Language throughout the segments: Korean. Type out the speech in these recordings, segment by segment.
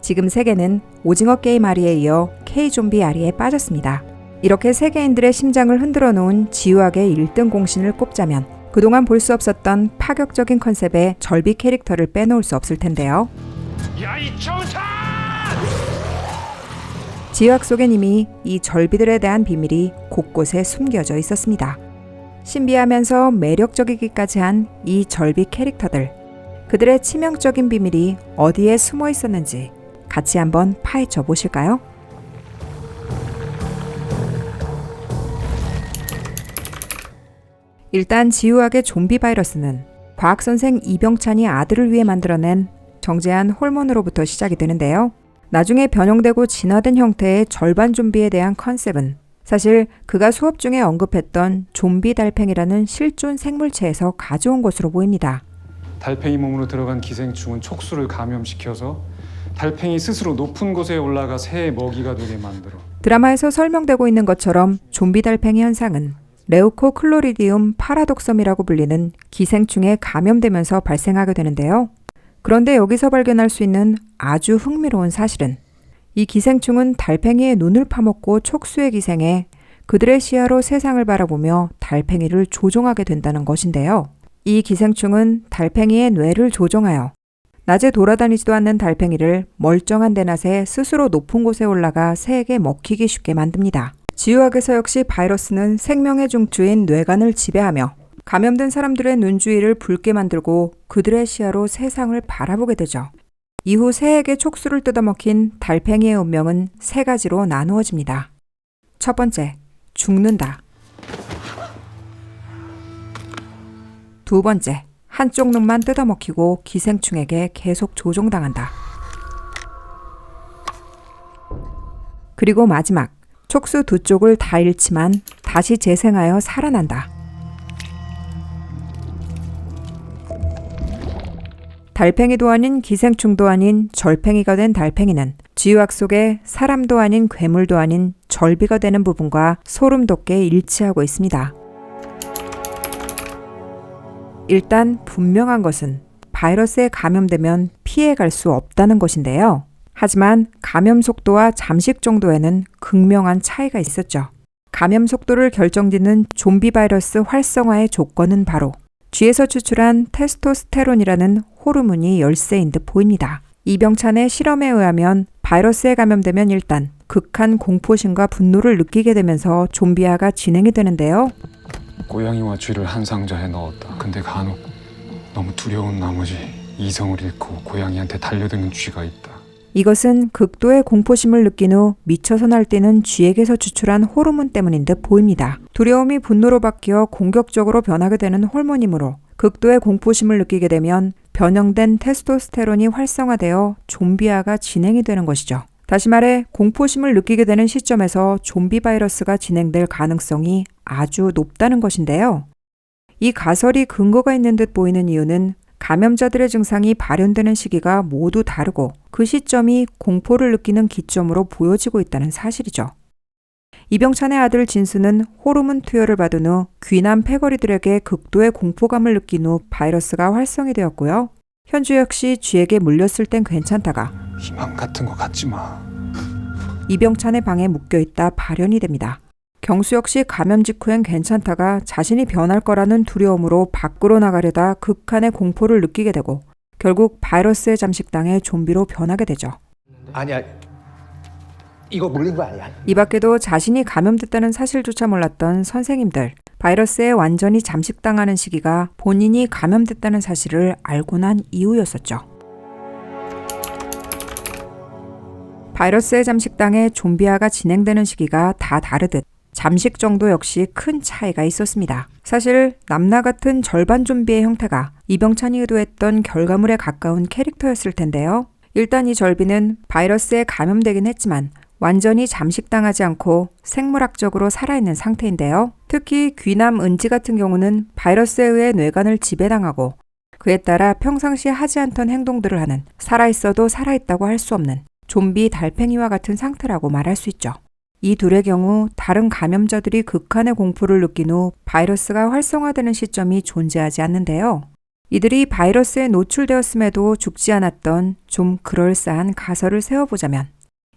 지금 세계는 오징어 게임 아리에 이어 K-좀비 아리에 빠졌습니다. 이렇게 세계인들의 심장을 흔들어 놓은 지우학의 1등 공신을 꼽자면 그동안 볼 수 없었던 파격적인 컨셉의 절비 캐릭터를 빼놓을 수 없을 텐데요. 야, 이 정사! 지우학 속엔 이미 이 절비들에 대한 비밀이 곳곳에 숨겨져 있었습니다. 신비하면서 매력적이기까지 한 이 절비 캐릭터들, 그들의 치명적인 비밀이 어디에 숨어 있었는지 같이 한번 파헤쳐 보실까요? 일단 지우학의 좀비 바이러스는 과학선생 이병찬이 아들을 위해 만들어낸 정제한 호르몬으로부터 시작이 되는데요. 나중에 변형되고 진화된 형태의 절반 좀비에 대한 컨셉은 사실 그가 수업 중에 언급했던 좀비 달팽이라는 실존 생물체에서 가져온 것으로 보입니다. 달팽이 몸으로 들어간 기생충은 촉수를 감염시켜서 달팽이 스스로 높은 곳에 올라가 새의 먹이가 되게 만들어. 드라마에서 설명되고 있는 것처럼 좀비 달팽이 현상은 레우코클로리디움 파라독섬이라고 불리는 기생충에 감염되면서 발생하게 되는데요. 그런데 여기서 발견할 수 있는 아주 흥미로운 사실은 이 기생충은 달팽이의 눈을 파먹고 촉수에 기생해 그들의 시야로 세상을 바라보며 달팽이를 조종하게 된다는 것인데요. 이 기생충은 달팽이의 뇌를 조종하여 낮에 돌아다니지도 않는 달팽이를 멀쩡한 대낮에 스스로 높은 곳에 올라가 새에게 먹히기 쉽게 만듭니다. 지우학에서 역시 바이러스는 생명의 중추인 뇌관을 지배하며 감염된 사람들의 눈 주위를 붉게 만들고 그들의 시야로 세상을 바라보게 되죠. 이후 새에게 촉수를 뜯어먹힌 달팽이의 운명은 세 가지로 나누어집니다. 첫 번째, 죽는다. 두 번째, 한쪽 눈만 뜯어먹히고 기생충에게 계속 조종당한다. 그리고 마지막, 촉수 두 쪽을 다 잃지만 다시 재생하여 살아난다. 달팽이도 아닌 기생충도 아닌 절팽이가 된 달팽이는 지우학 속에 사람도 아닌 괴물도 아닌 절비가 되는 부분과 소름 돋게 일치하고 있습니다. 일단 분명한 것은 바이러스에 감염되면 피해갈 수 없다는 것인데요. 하지만 감염 속도와 잠식 정도에는 극명한 차이가 있었죠. 감염 속도를 결정짓는 좀비 바이러스 활성화의 조건은 바로 쥐에서 추출한 테스토스테론이라는 호르몬이 열쇠인 듯 보입니다. 이병찬의 실험에 의하면 바이러스에 감염되면 일단 극한 공포심과 분노를 느끼게 되면서 좀비화가 진행이 되는데요. 고양이와 쥐를 한 상자에 넣었다. 근데 간혹 너무 두려운 나머지 이성을 잃고 고양이한테 달려드는 쥐가 있다. 이것은 극도의 공포심을 느낀 후 미쳐서 날뛰는 쥐에게서 추출한 호르몬 때문인 듯 보입니다. 두려움이 분노로 바뀌어 공격적으로 변하게 되는 호르몬이므로 극도의 공포심을 느끼게 되면 변형된 테스토스테론이 활성화되어 좀비화가 진행이 되는 것이죠. 다시 말해 공포심을 느끼게 되는 시점에서 좀비 바이러스가 진행될 가능성이 아주 높다는 것인데요. 이 가설이 근거가 있는 듯 보이는 이유는 감염자들의 증상이 발현되는 시기가 모두 다르고 그 시점이 공포를 느끼는 기점으로 보여지고 있다는 사실이죠. 이병찬의 아들 진수는 호르몬 투여를 받은 후 귀남 패거리들에게 극도의 공포감을 느낀 후 바이러스가 활성이 되었고요. 현주 역시 쥐에게 물렸을 땐 괜찮다가 희망 같은 거 갖지 마. 이병찬의 방에 묶여있다 발현이 됩니다. 경수 역시 감염 직후엔 괜찮다가 자신이 변할 거라는 두려움으로 밖으로 나가려다 극한의 공포를 느끼게 되고 결국 바이러스에 잠식당해 좀비로 변하게 되죠. 아니야, 이거 물린 거 아니야. 이 밖에도 자신이 감염됐다는 사실조차 몰랐던 선생님들, 바이러스에 완전히 잠식당하는 시기가 본인이 감염됐다는 사실을 알고 난 이후였었죠. 바이러스에 잠식당해 좀비화가 진행되는 시기가 다 다르듯 잠식 정도 역시 큰 차이가 있었습니다. 사실 남나 같은 절반 좀비의 형태가 이병찬이 의도했던 결과물에 가까운 캐릭터였을 텐데요. 일단 이 절비는 바이러스에 감염되긴 했지만 완전히 잠식당하지 않고 생물학적으로 살아있는 상태인데요. 특히 귀남 은지 같은 경우는 바이러스에 의해 뇌관을 지배당하고 그에 따라 평상시에 하지 않던 행동들을 하는 살아있어도 살아있다고 할 수 없는 좀비 달팽이와 같은 상태라고 말할 수 있죠. 이 둘의 경우 다른 감염자들이 극한의 공포를 느낀 후 바이러스가 활성화되는 시점이 존재하지 않는데요. 이들이 바이러스에 노출되었음에도 죽지 않았던 좀 그럴싸한 가설을 세워보자면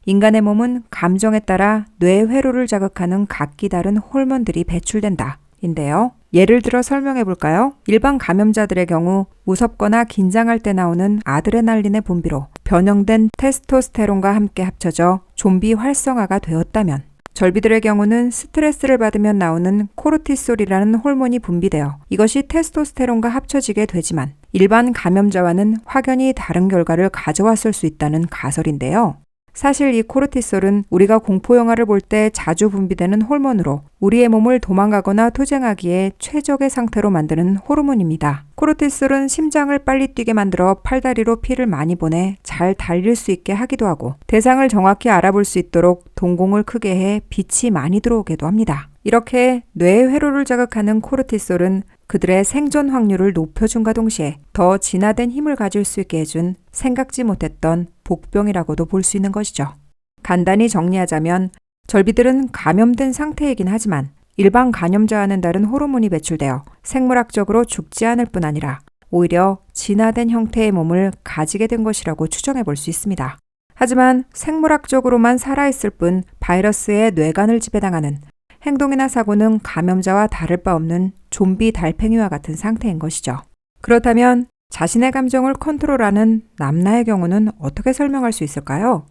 인간의 몸은 감정에 따라 뇌 회로를 자극하는 각기 다른 호르몬들이 배출된다. 인데요. 예를 들어 설명해 볼까요? 일반 감염자들의 경우 무섭거나 긴장할 때 나오는 아드레날린의 분비로 변형된 테스토스테론과 함께 합쳐져 좀비 활성화가 되었다면 절비들의 경우는 스트레스를 받으면 나오는 코르티솔이라는 호르몬이 분비되어 이것이 테스토스테론과 합쳐지게 되지만 일반 감염자와는 확연히 다른 결과를 가져왔을 수 있다는 가설인데요. 사실 이 코르티솔은 우리가 공포영화를 볼 때 자주 분비되는 호르몬으로 우리의 몸을 도망가거나 투쟁하기에 최적의 상태로 만드는 호르몬입니다. 코르티솔은 심장을 빨리 뛰게 만들어 팔다리로 피를 많이 보내 잘 달릴 수 있게 하기도 하고 대상을 정확히 알아볼 수 있도록 동공을 크게 해 빛이 많이 들어오게도 합니다. 이렇게 뇌 회로를 자극하는 코르티솔은 그들의 생존 확률을 높여준과 동시에 더 진화된 힘을 가질 수 있게 해준 생각지 못했던 복병이라고도 볼 수 있는 것이죠. 간단히 정리하자면 절비들은 감염된 상태이긴 하지만 일반 감염자와는 다른 호르몬이 배출되어 생물학적으로 죽지 않을 뿐 아니라 오히려 진화된 형태의 몸을 가지게 된 것이라고 추정해 볼 수 있습니다. 하지만 생물학적으로만 살아있을 뿐 바이러스의 뇌관을 지배당하는 행동이나 사고는 감염자와 다를 바 없는 좀비 달팽이와 같은 상태인 것이죠. 그렇다면 자신의 감정을 컨트롤하는 남나의 경우는 어떻게 설명할 수 있을까요?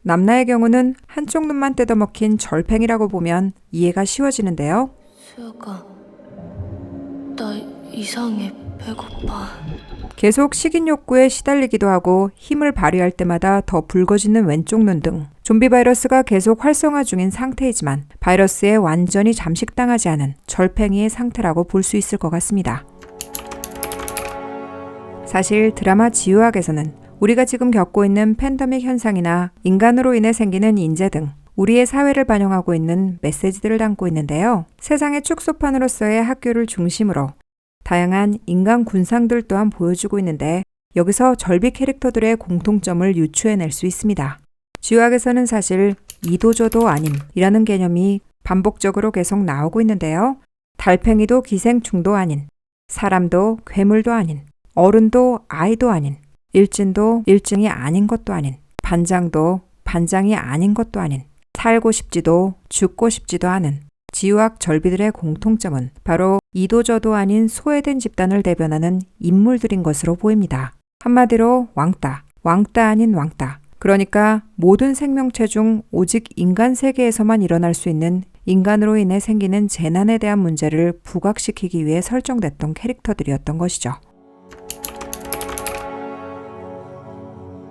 남나의 경우는 한쪽 눈만 뜯어먹힌 절팽이라고 보면 이해가 쉬워지는데요. 수혁아, 나 이상해. 배고파. 계속 식인 욕구에 시달리기도 하고 힘을 발휘할 때마다 더 붉어지는 왼쪽 눈 등 좀비 바이러스가 계속 활성화 중인 상태이지만 바이러스에 완전히 잠식당하지 않은 절팽이의 상태라고 볼 수 있을 것 같습니다. 사실 드라마 지유학에서는 우리가 지금 겪고 있는 팬데믹 현상이나 인간으로 인해 생기는 인재 등 우리의 사회를 반영하고 있는 메시지들을 담고 있는데요. 세상의 축소판으로서의 학교를 중심으로 다양한 인간 군상들 또한 보여주고 있는데 여기서 절비 캐릭터들의 공통점을 유추해낼 수 있습니다. 지유학에서는 사실 이도저도 아님이라는 개념이 반복적으로 계속 나오고 있는데요. 달팽이도 기생충도 아닌, 사람도 괴물도 아닌, 어른도 아이도 아닌, 일진도 일진이 아닌 것도 아닌, 반장도 반장이 아닌 것도 아닌, 살고 싶지도 죽고 싶지도 않은 지유학 절비들의 공통점은 바로 이도저도 아닌 소외된 집단을 대변하는 인물들인 것으로 보입니다. 한마디로 왕따, 왕따 아닌 왕따. 그러니까 모든 생명체 중 오직 인간 세계에서만 일어날 수 있는 인간으로 인해 생기는 재난에 대한 문제를 부각시키기 위해 설정됐던 캐릭터들이었던 것이죠.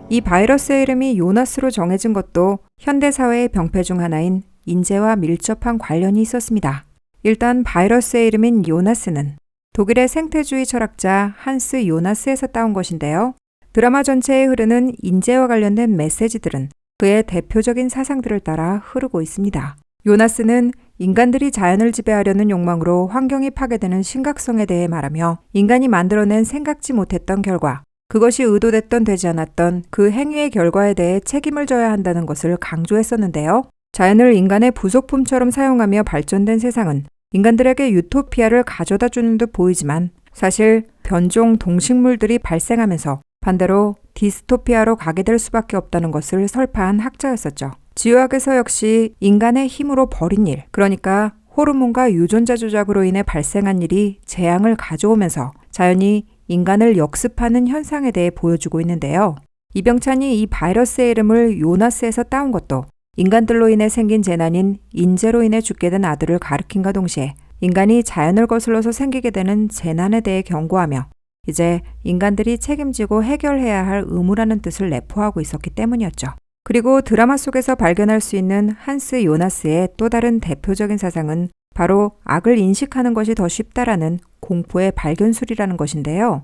이 바이러스의 이름이 요나스로 정해진 것도 현대사회의 병폐 중 하나인 인재와 밀접한 관련이 있었습니다. 일단 바이러스의 이름인 요나스는 독일의 생태주의 철학자 한스 요나스에서 따온 것인데요. 드라마 전체에 흐르는 인재와 관련된 메시지들은 그의 대표적인 사상들을 따라 흐르고 있습니다. 요나스는 인간들이 자연을 지배하려는 욕망으로 환경이 파괴되는 심각성에 대해 말하며 인간이 만들어낸 생각지 못했던 결과, 그것이 의도됐던 되지 않았던 그 행위의 결과에 대해 책임을 져야 한다는 것을 강조했었는데요. 자연을 인간의 부속품처럼 사용하며 발전된 세상은 인간들에게 유토피아를 가져다 주는 듯 보이지만 사실 변종 동식물들이 발생하면서 반대로 디스토피아로 가게 될 수밖에 없다는 것을 설파한 학자였었죠. 지유학에서 역시 인간의 힘으로 벌인 일, 그러니까 호르몬과 유전자 조작으로 인해 발생한 일이 재앙을 가져오면서 자연이 인간을 역습하는 현상에 대해 보여주고 있는데요. 이병찬이 이 바이러스의 이름을 요나스에서 따온 것도 인간들로 인해 생긴 재난인 인재로 인해 죽게 된 아들을 가리킨과 동시에 인간이 자연을 거슬러서 생기게 되는 재난에 대해 경고하며 이제 인간들이 책임지고 해결해야 할 의무라는 뜻을 내포하고 있었기 때문이었죠. 그리고 드라마 속에서 발견할 수 있는 한스 요나스의 또 다른 대표적인 사상은 바로 악을 인식하는 것이 더 쉽다라는 공포의 발견술이라는 것인데요.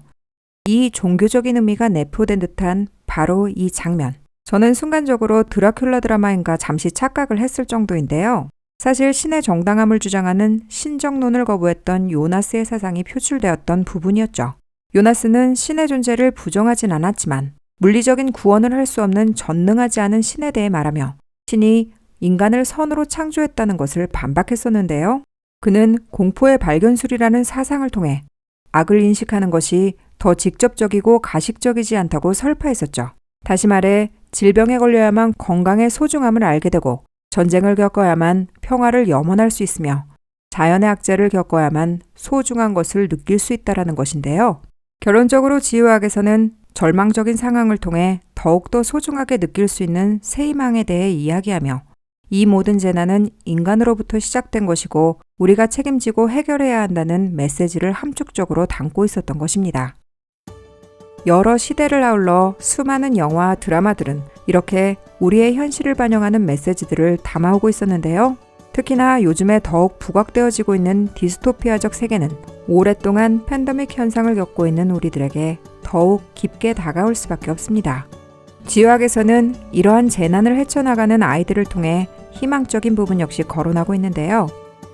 이 종교적인 의미가 내포된 듯한 바로 이 장면. 저는 순간적으로 드라큘라 드라마인가 잠시 착각을 했을 정도인데요. 사실 신의 정당함을 주장하는 신정론을 거부했던 요나스의 사상이 표출되었던 부분이었죠. 요나스는 신의 존재를 부정하진 않았지만 물리적인 구원을 할 수 없는 전능하지 않은 신에 대해 말하며 신이 인간을 선으로 창조했다는 것을 반박했었는데요. 그는 공포의 발견술이라는 사상을 통해 악을 인식하는 것이 더 직접적이고 가식적이지 않다고 설파했었죠. 다시 말해 질병에 걸려야만 건강의 소중함을 알게 되고 전쟁을 겪어야만 평화를 염원할 수 있으며 자연의 악재를 겪어야만 소중한 것을 느낄 수 있다는 것인데요. 결론적으로 지유학에서는 절망적인 상황을 통해 더욱더 소중하게 느낄 수 있는 새 희망에 대해 이야기하며 이 모든 재난은 인간으로부터 시작된 것이고 우리가 책임지고 해결해야 한다는 메시지를 함축적으로 담고 있었던 것입니다. 여러 시대를 아울러 수많은 영화, 드라마들은 이렇게 우리의 현실을 반영하는 메시지들을 담아오고 있었는데요. 특히나 요즘에 더욱 부각되어지고 있는 디스토피아적 세계는 오랫동안 팬데믹 현상을 겪고 있는 우리들에게 더욱 깊게 다가올 수밖에 없습니다. 지유학에서는 이러한 재난을 헤쳐나가는 아이들을 통해 희망적인 부분 역시 거론하고 있는데요.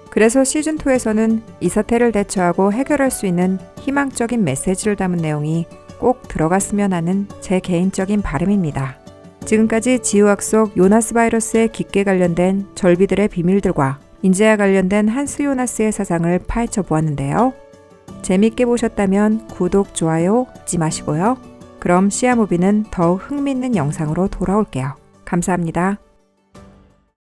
그래서 시즌2에서는 이 사태를 대처하고 해결할 수 있는 희망적인 메시지를 담은 내용이 꼭 들어갔으면 하는 제 개인적인 바람입니다. 지금까지 지유학 속 요나스 바이러스에 깊게 관련된 절비들의 비밀들과 인재와 관련된 한스 요나스의 사상을 파헤쳐 보았는데요. 재밌게 보셨다면 구독, 좋아요 잊지 마시고요. 그럼 시아무비는 더욱 흥미있는 영상으로 돌아올게요. 감사합니다.